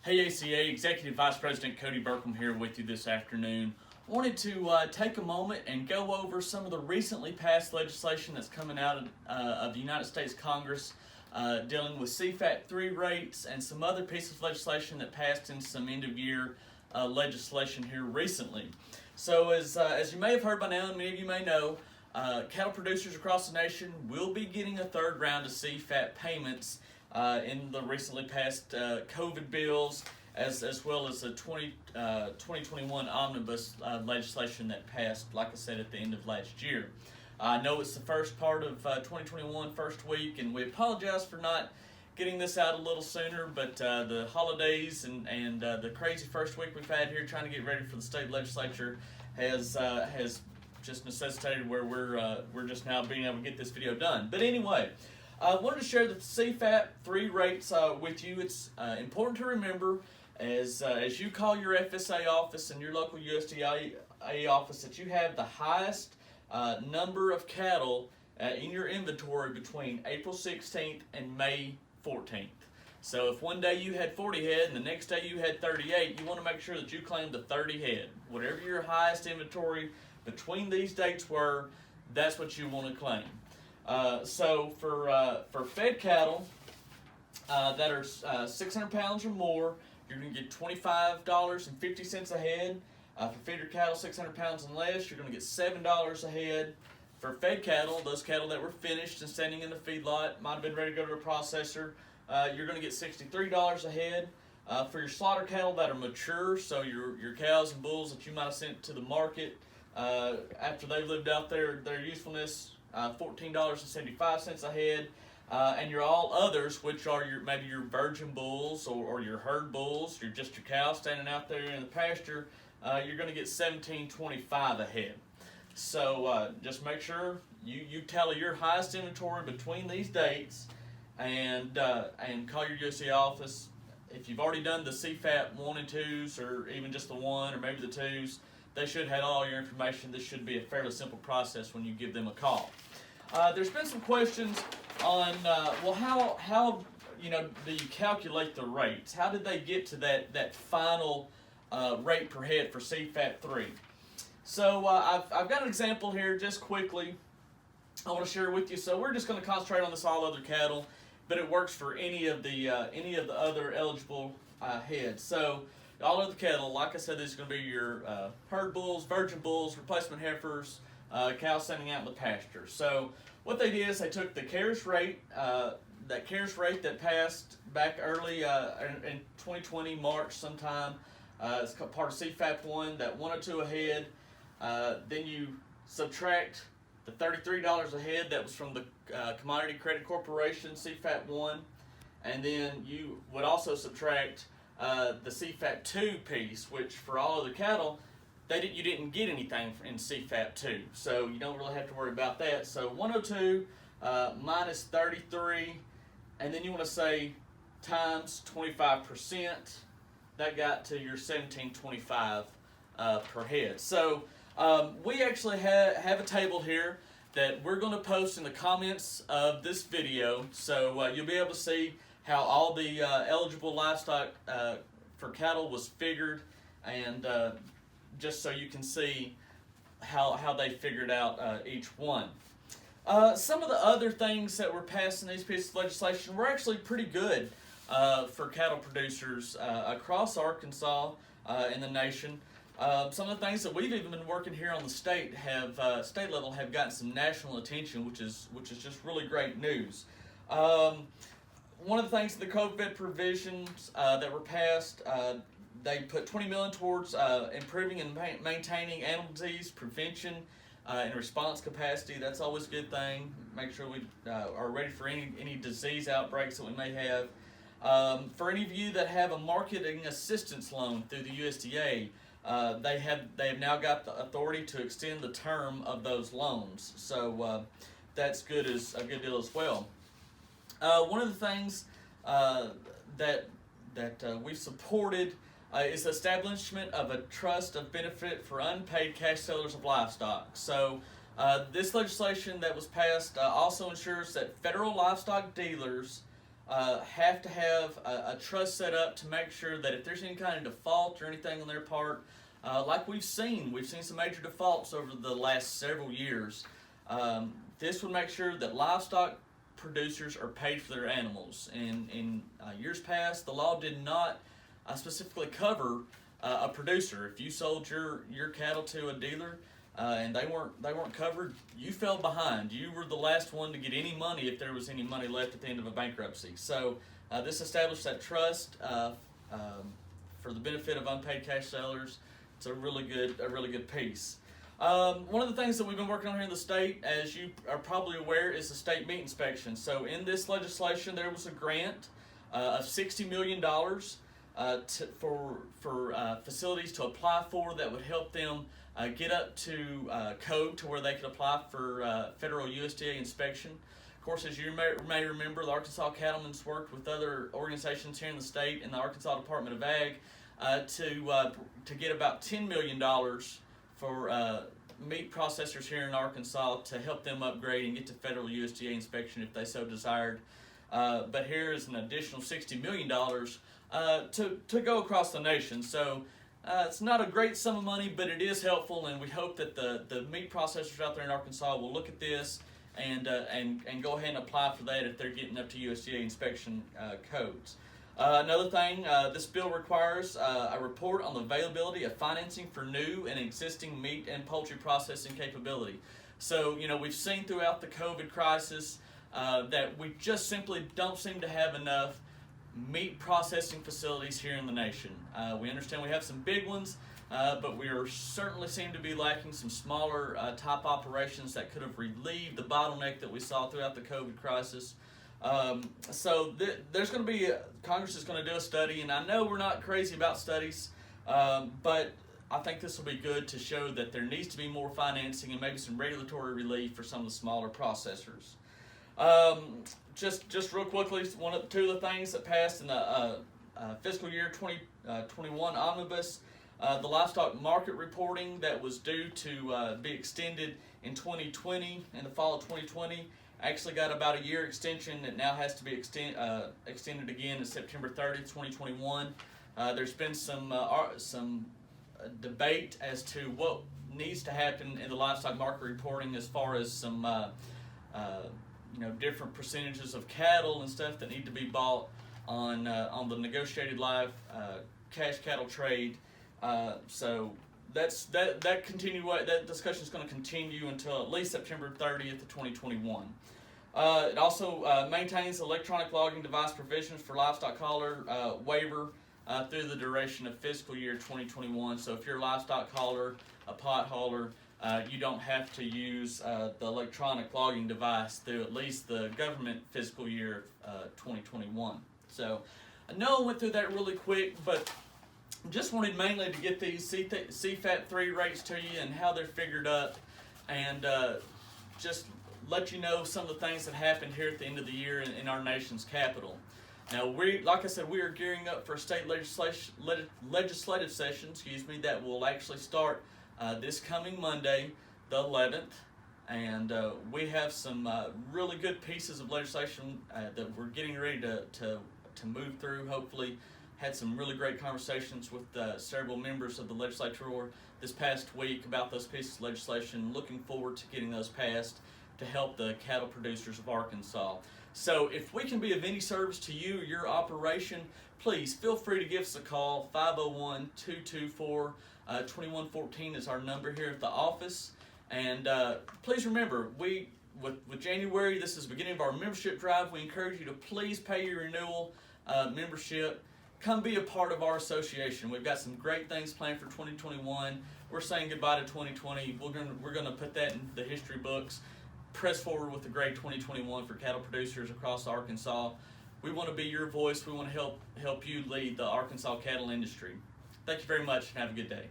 Hey ACA, Executive Vice President Cody Burkham here with you this afternoon. Wanted to take a moment and go over some of the recently passed legislation that's coming out of the United States Congress dealing with CFAP3 rates and some other pieces of legislation that passed in some end-of-year legislation here recently. So as you may have heard by now, and many of you may know, cattle producers across the nation will be getting a third round of CFAP payments in the recently passed COVID bills, as well as the 2021 omnibus legislation that passed, like I said, at the end of last year. I know it's the first part of 2021, first week, and we apologize for not getting this out a little sooner, but the holidays and the crazy first week we've had here trying to get ready for the state legislature has just necessitated where we're just now being able to get this video done. But anyway, I wanted to share the CFAP3 rates with you. It's important to remember as you call your FSA office and your local USDA office that you have the highest number of cattle in your inventory between April 16th and May 14th. So if one day you had 40 head and the next day you had 38, you want to make sure that you claim the 30 head. Whatever your highest inventory between these dates were, that's what you want to claim. So for fed cattle that are 600 pounds or more, you're going to get $25.50 a head. For feeder cattle 600 pounds and less, you're going to get $7 a head. For fed cattle, those cattle that were finished and standing in the feedlot, might have been ready to go to a processor, you're going to get $63 a head. For your slaughter cattle that are mature, so your cows and bulls that you might have sent to the market after they've lived out their usefulness, $14.75 a head. And your all others, which are maybe your virgin bulls or your herd bulls, your cows standing out there in the pasture, you're going to get $17.25 a head. So just make sure you tally your highest inventory between these dates and call your USDA office. If you've already done the CFAP 1 and 2s, or even just the 1 or maybe the 2s, they should have all your information. This should be a fairly simple process when you give them a call. There's been some questions on, well, how do you calculate the rates? How did they get to that final rate per head for CFAP3? So I've got an example here just quickly I want to share with you. So we're just going to concentrate on this all other cattle, but it works for any of the other eligible heads. So all other cattle, like I said, these are going to be your herd bulls, virgin bulls, replacement heifers, cows standing out in the pasture. So what they did is they took the CARES rate, that passed back early in 2020, March sometime. It's part of CFAP 1, that 102 a head. Then you subtract the $33 a head that was from the Commodity Credit Corporation, CFAP 1. And then you would also subtract the CFAP 2 piece, which for all other cattle, you didn't get anything in CFAP 2, so you don't really have to worry about that. So 102 minus 33, and then you want to say times 25%. That got to your $17.25 per head. So we actually have a table here that we're going to post in the comments of this video, so you'll be able to see how all the eligible livestock for cattle was figured, and just so you can see how they figured out each one. Some of the other things that were passed in these pieces of legislation were actually pretty good for cattle producers across Arkansas and the nation. Some of the things that we've even been working here on the state level have gotten some national attention, which is just really great news. One of the things, the COVID provisions that were passed, they put $20 million towards improving and maintaining animal disease prevention and response capacity. That's always a good thing. Make sure we are ready for any disease outbreaks that we may have. For any of you that have a marketing assistance loan through the USDA, they have now got the authority to extend the term of those loans. So that's a good deal as well. One of the things that we've supported is the establishment of a trust of benefit for unpaid cash sellers of livestock. So this legislation that was passed also ensures that federal livestock dealers have to have a trust set up to make sure that if there's any kind of default or anything on their part, like we've seen some major defaults over the last several years. This would make sure that livestock producers are paid for their animals. In years past, the law did not specifically cover a producer. If you sold your cattle to a dealer and they weren't covered, you fell behind. You were the last one to get any money if there was any money left at the end of a bankruptcy. So this established that trust for the benefit of unpaid cash sellers. It's a really good piece. One of the things that we've been working on here in the state, as you are probably aware, is the state meat inspection. So in this legislation, there was a grant of $60 million for facilities to apply for that would help them get up to code to where they could apply for federal USDA inspection. Of course, as you may remember, the Arkansas Cattlemen's worked with other organizations here in the state and the Arkansas Department of Ag to get about $10 million for meat processors here in Arkansas to help them upgrade and get to federal USDA inspection if they so desired. But here is an additional $60 million to go across the nation. So it's not a great sum of money, but it is helpful, and we hope that the meat processors out there in Arkansas will look at this and go ahead and apply for that if they're getting up to USDA inspection codes. Another thing, this bill requires a report on the availability of financing for new and existing meat and poultry processing capability. So, we've seen throughout the COVID crisis that we just simply don't seem to have enough meat processing facilities here in the nation. We understand we have some big ones, but we certainly seem to be lacking some smaller type operations that could have relieved the bottleneck that we saw throughout the COVID crisis. So there's going to be, Congress is going to do a study, and I know we're not crazy about studies, but I think this will be good to show that there needs to be more financing and maybe some regulatory relief for some of the smaller processors. Just real quickly, two of the things that passed in the fiscal year 2021 omnibus, the livestock market reporting that was due to be extended in 2020, in the fall of 2020, actually got about a year extension. It now has to be extended again in September 30th, 2021. There's been some debate as to what needs to happen in the livestock market reporting as far as some different percentages of cattle and stuff that need to be bought on the negotiated live cash cattle trade. So that discussion is going to continue until at least September 30th of 2021. It also maintains electronic logging device provisions for livestock hauler waiver through the duration of fiscal year 2021. So if you're a livestock hauler, a pot hauler, you don't have to use the electronic logging device through at least the government fiscal year 2021. So I know I went through that really quick, but just wanted mainly to get these CFAP3 rates to you and how they're figured up, and just let you know some of the things that happened here at the end of the year in our nation's capital. Now, like I said, we are gearing up for a state legislative session, that will actually start this coming Monday, the 11th, and we have some really good pieces of legislation that we're getting ready to move through. Hopefully, had some really great conversations with several members of the legislature this past week about those pieces of legislation. Looking forward to getting those passed to help the cattle producers of Arkansas. So if we can be of any service to you or your operation, please feel free to give us a call. 501-224-2114 is our number here at the office. And please remember, with January, this is the beginning of our membership drive. We encourage you to please pay your renewal membership. Come be a part of our association. We've got some great things planned for 2021. We're saying goodbye to 2020. We're going to put that in the history books. Press forward with a great 2021 for cattle producers across Arkansas. We want to be your voice. We want to help you lead the Arkansas cattle industry. Thank you very much and have a good day.